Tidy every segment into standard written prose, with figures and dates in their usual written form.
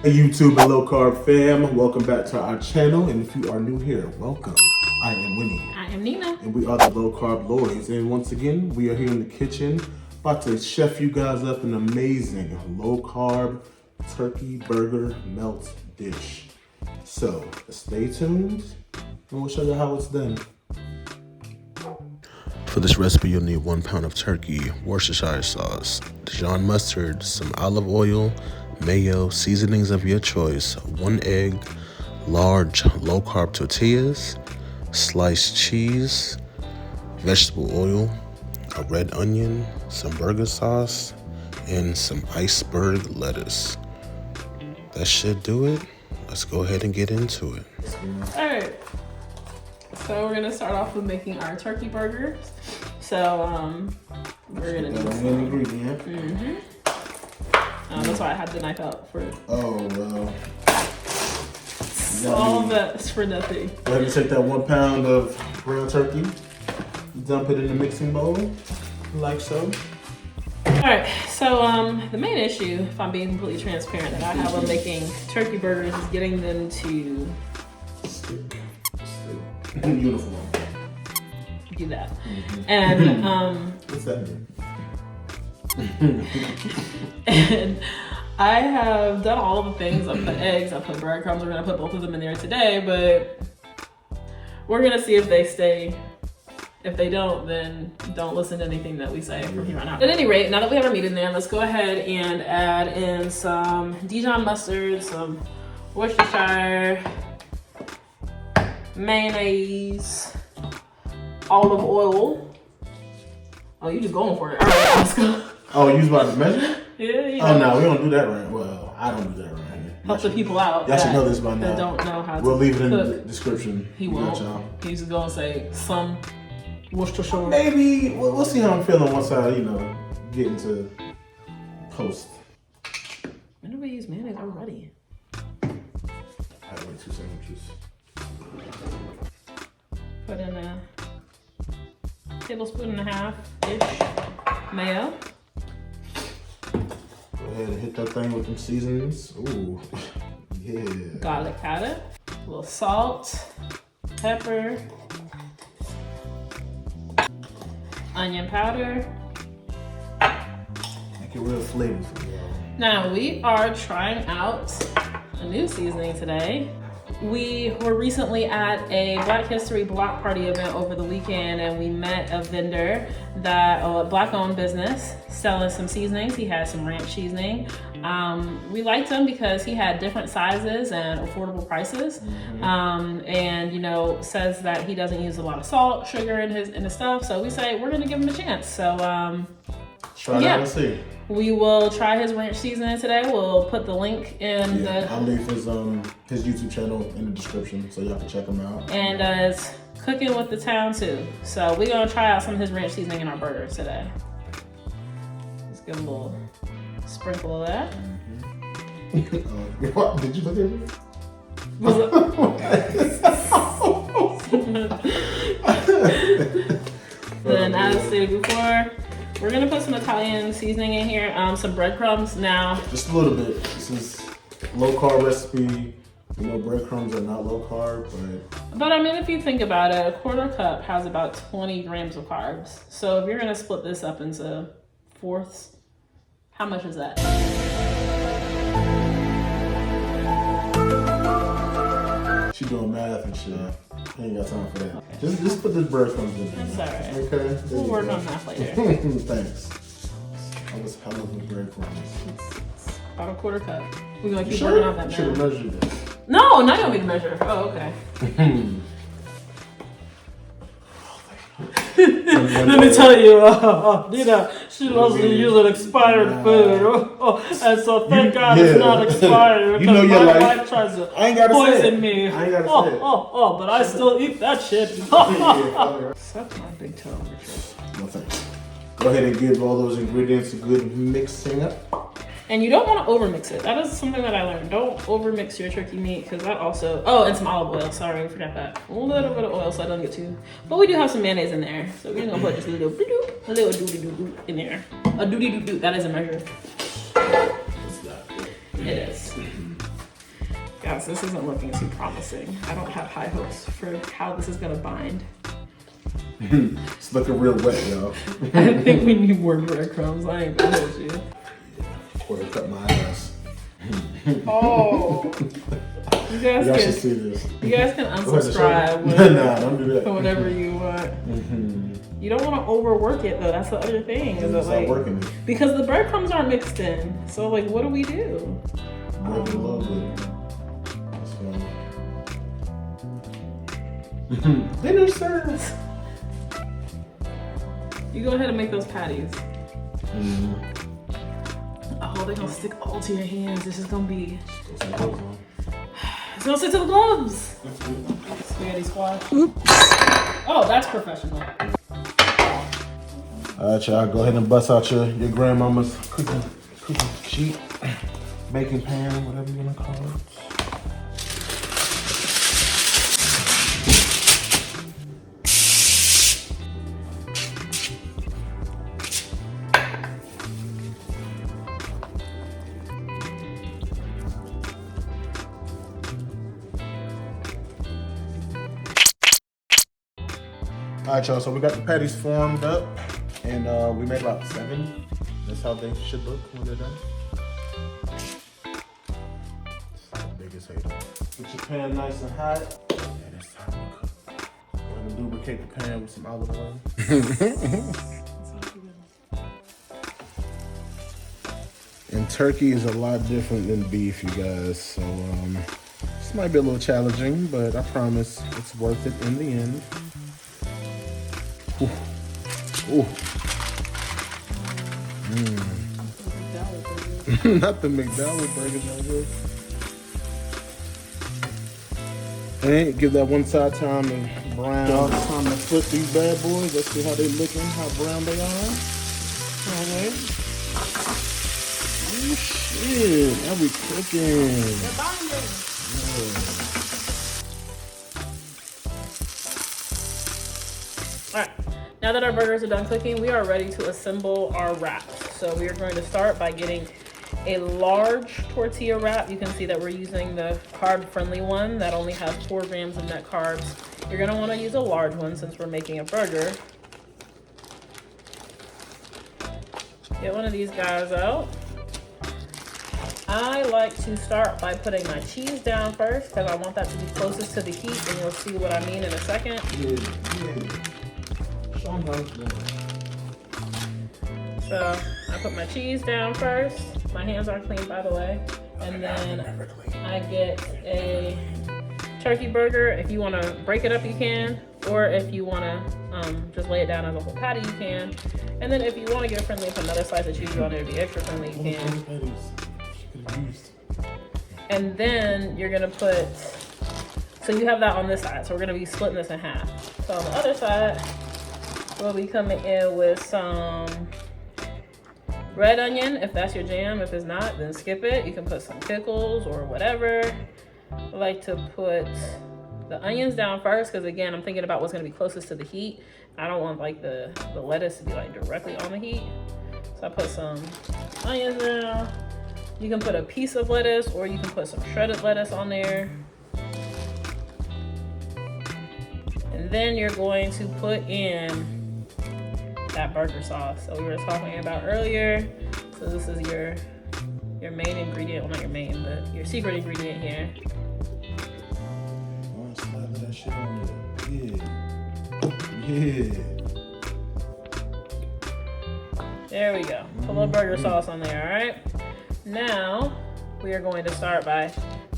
Hey YouTube and Low Carb fam, welcome back to our channel, and if you are new here, welcome. I am Winnie. I am Nina. And we are the Low Carb Lloyds, and once again, we are here in the kitchen, about to chef you guys up an amazing low carb turkey burger melt dish. So, stay tuned, and we'll show you how it's done. For this recipe, you'll need 1 pound of turkey, Worcestershire sauce, Dijon mustard, some olive oil, mayo, seasonings of your choice, 1 egg, large low-carb tortillas, sliced cheese, vegetable oil, a red onion, some burger sauce, and some iceberg lettuce. That should do it. Let's go ahead and get into it. All right. So we're gonna start off with making our turkey burgers. So we're gonna need some ingredient. That's why I had the knife out for. Oh well. All that's for nothing. Go ahead and take that 1 pound of ground turkey, dump it in the mixing bowl, like so. All right. So the main issue, if I'm being completely transparent, that I have with making turkey burgers is getting them to Stick. Uniform. do that. And What's that mean? and I have done all of the things. I put eggs, I put breadcrumbs. We're gonna put both of them in there today, but we're gonna see if they stay. If they don't, then don't listen to anything that we say from here on out. At any rate, now that we have our meat in there, let's go ahead and add in some Dijon mustard, some Worcestershire, mayonnaise, olive oil. Oh, you just going for it. All right, let's go. Oh, you was about to measure? Yeah, you Oh know. no, we don't do that right. Well, I don't do that right here. Help the people out. Y'all should know this by now. That don't know how We'll to leave it in cook. the description. He We got won't. y'all. He's just gonna say some Worcestershire. Maybe we'll see how I'm feeling once I, get into post. When do we use mayonnaise already? I had like 2 sandwiches. Put in a tablespoon and a half-ish mayo. Go ahead and hit that thing with some seasonings. Ooh, yeah. Garlic powder, a little salt, pepper, onion powder. Make it real flavorful, y'all. Now we are trying out a new seasoning today. We were recently at a Black History block party event over the weekend, and we met a vendor that a black-owned business selling some seasonings. He had some ranch seasoning. We liked him because he had different sizes and affordable prices, and says that he doesn't use a lot of salt, sugar in his stuff. So we say we're gonna give him a chance. So try that and see. we will try his ranch seasoning today. We'll put the link in I'll leave his YouTube channel in the description so y'all can check him out. and it's cooking with the town too. So we're gonna try out some of his ranch seasoning in our burgers today. Let's give a little sprinkle of that. What? Did you look at me? Then as stated before, we're gonna put some Italian seasoning in here, some breadcrumbs. Now, Just a little bit. This is low carb recipe. Breadcrumbs are not low carb, but I mean, if you think about it, a quarter cup has about 20 grams of carbs. So if you're gonna split this up into fourths, how much is that? she doing math and shit. I ain't got time for that. Okay. Just put the breadcrumbs in there. That's all right. Okay. We'll work on that later. Thanks. I love the breadcrumbs. It's about a quarter cup. We're gonna keep Sure? working on that Should have now. measured it. No, not gonna be the measure. Oh, okay. Let me tell you, Nina, she loves to use an expired food. And so thank God it's not expired. You know because your my life. wife tries to I ain't gotta say poison it. me. I ain't gotta say it. But I still eat that shit. Suck my big toe. No thanks. Go ahead and give all those ingredients a good mixing up. And you don't want to overmix it. That is something that I learned. Don't overmix your turkey meat because that also... Oh, and some olive oil. Sorry, we forgot that. A little bit of oil so I don't get too... But we do have some mayonnaise in there. So we're going to put just a little doody-doo in there. A doody-doo-doo. That is a measure. What's that? It is. this isn't looking too promising. I don't have high hopes for how this is gonna bind. It's looking real wet, y'all. I think we need more breadcrumbs. I ain't gonna hold you. Quarter cut my ass. Oh. You guys Y'all can should see this. You guys can unsubscribe Nah, don't do that. for whatever you want. You don't want to overwork it though. That's the other thing. Is it like working it. because the breadcrumbs aren't mixed in. So like, what do we do? Bread a little bit. Dinner service. You go ahead and make those patties. Oh, they're gonna stick all to your hands. This is gonna be. It's gonna stick to the gloves. Spaghetti squash. Oops. Oh, that's professional. All right, y'all. Go ahead and bust out your grandmama's cooking sheet, baking pan, whatever you wanna call it. All right, y'all, so we got the patties formed up, and we made about 7. That's how they should look when they're done. It's the biggest hater. Get your pan nice and hot. And it's time to cook. Go ahead and lubricate the pan with some olive oil. And turkey is a lot different than beef, you guys, so this might be a little challenging, but I promise it's worth it in the end. Ooh. Ooh. Not the McDonald's burgers, no. And give that one side time to brown. Time to flip these bad boys. Let's see how they looking, how brown they are. Alright. Oh shit, now we cooking. They're binding. Alright. Now that our burgers are done cooking, we are ready to assemble our wraps. So we are going to start by getting a large tortilla wrap. You can see that we're using the carb-friendly one that only has 4 grams of net carbs. You're gonna wanna use a large one since we're making a burger. Get one of these guys out. I like to start by putting my cheese down first because I want that to be closest to the heat, and you'll see what I mean in a second. So I put my cheese down first. My hands are clean, by the way. And then I get a turkey burger. If you want to break it up, you can. Or if you want to just lay it down as a whole patty, you can. And then if you want to get friendly with another slice of cheese you want it to be extra friendly, you can. And then you're going to put, so you have that on this side. So we're going to be splitting this in half. So on the other side, we'll be coming in with some red onion, if that's your jam. If it's not, then skip it. You can put some pickles or whatever. I like to put the onions down first because, again, I'm thinking about what's going to be closest to the heat. I don't want like the lettuce to be like directly on the heat. So I put some onions down. You can put a piece of lettuce or you can put some shredded lettuce on there. And then you're going to put in that burger sauce that we were talking about earlier. So this is your main ingredient, well not your main, but your secret ingredient here. Oh, slap that shit on there. Yeah. There we go. Put a little burger sauce on there, all right? Now, we are going to start by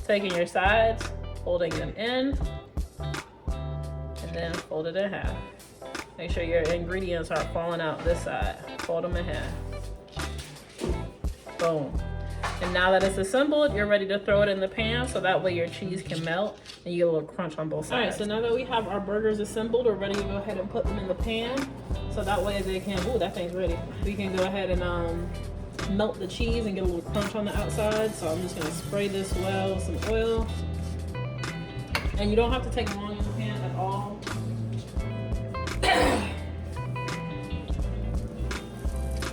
taking your sides, folding them in, and then fold it in half. Make sure your ingredients aren't falling out this side. Fold them in half. Boom. And now that it's assembled, you're ready to throw it in the pan so that way your cheese can melt and you get a little crunch on both sides. All right, so now that we have our burgers assembled, we're ready to go ahead and put them in the pan. So that way they can, ooh, that thing's ready. We can go ahead and melt the cheese and get a little crunch on the outside. So I'm just gonna spray this well with some oil. And you don't have to take long in the pan at all.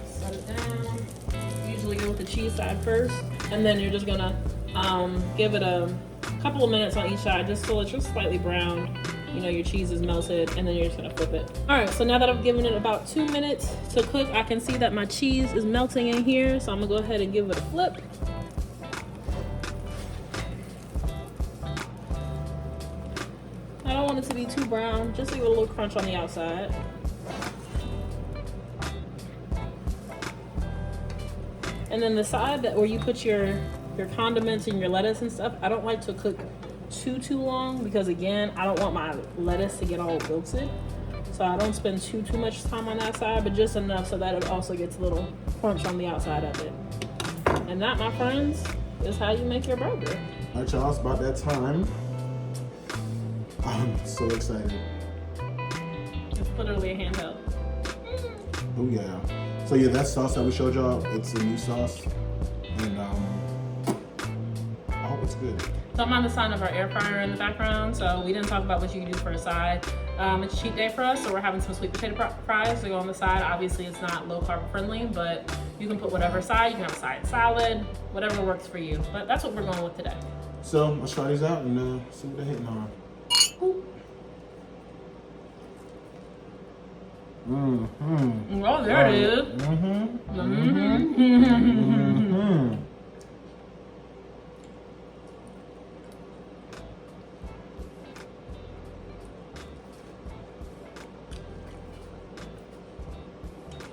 Set it down. Usually go with the cheese side first, and then you're just gonna give it a a couple of minutes on each side, just so it's just slightly brown. You know, your cheese is melted, and then you're just gonna flip it. All right, so now that I've given it about 2 minutes to cook, I can see that my cheese is melting in here, so I'm gonna go ahead and give it a flip. I don't want it to be too brown, just leave it a little crunch on the outside. And then the side that where you put your condiments and your lettuce and stuff, I don't like to cook too long, because again, I don't want my lettuce to get all wilted. So I don't spend too much time on that side, but just enough so that it also gets a little crunch on the outside of it. And that, my friends, is how you make your burger. All right, y'all, it's about that time. I'm so excited. It's literally a handheld. Oh yeah. So yeah, that sauce that we showed y'all, it's a new sauce, and I hope it's good. So I'm on the side of our air fryer in the background, so we didn't talk about what you can do for a side. It's a cheat day for us, so we're having some sweet potato fries to go on the side. Obviously, it's not low carb friendly, but you can put whatever side. You can have a side salad, whatever works for you. But that's what we're going with today. So let's try these out and see what they're hitting on. Mm-hmm. Oh, there it is. Mm-hmm. Mm-hmm. Mm-hmm.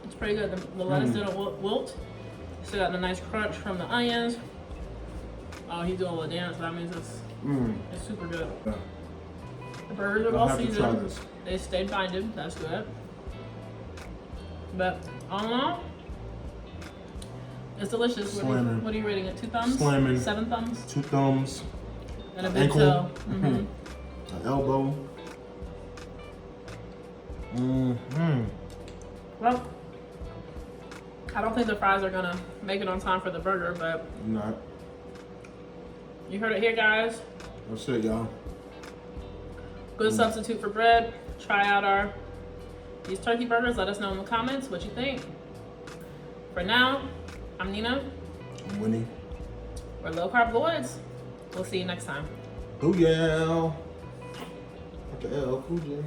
It's pretty good. The lettuce didn't wilt. Still got the nice crunch from the onions. Oh, he's doing a little dance. That means it's super good. Yeah. The burgers are well seasoned. They stayed binded. That's good. But all in all, it's delicious. Slamming. What are you rating it? 2 thumbs? Slamming. 7 thumbs? 2 thumbs. And a big ankle. toe. An elbow. Well, I don't think the fries are gonna make it on time for the burger, but Not. you heard it here, guys. That's it, y'all. Good substitute for bread. Try out these turkey burgers. Let us know in the comments what you think. For now, I'm Nina. I'm Winnie. We're Low Carb Lloyds. We'll see you next time. Booyah! What the L? Cool J.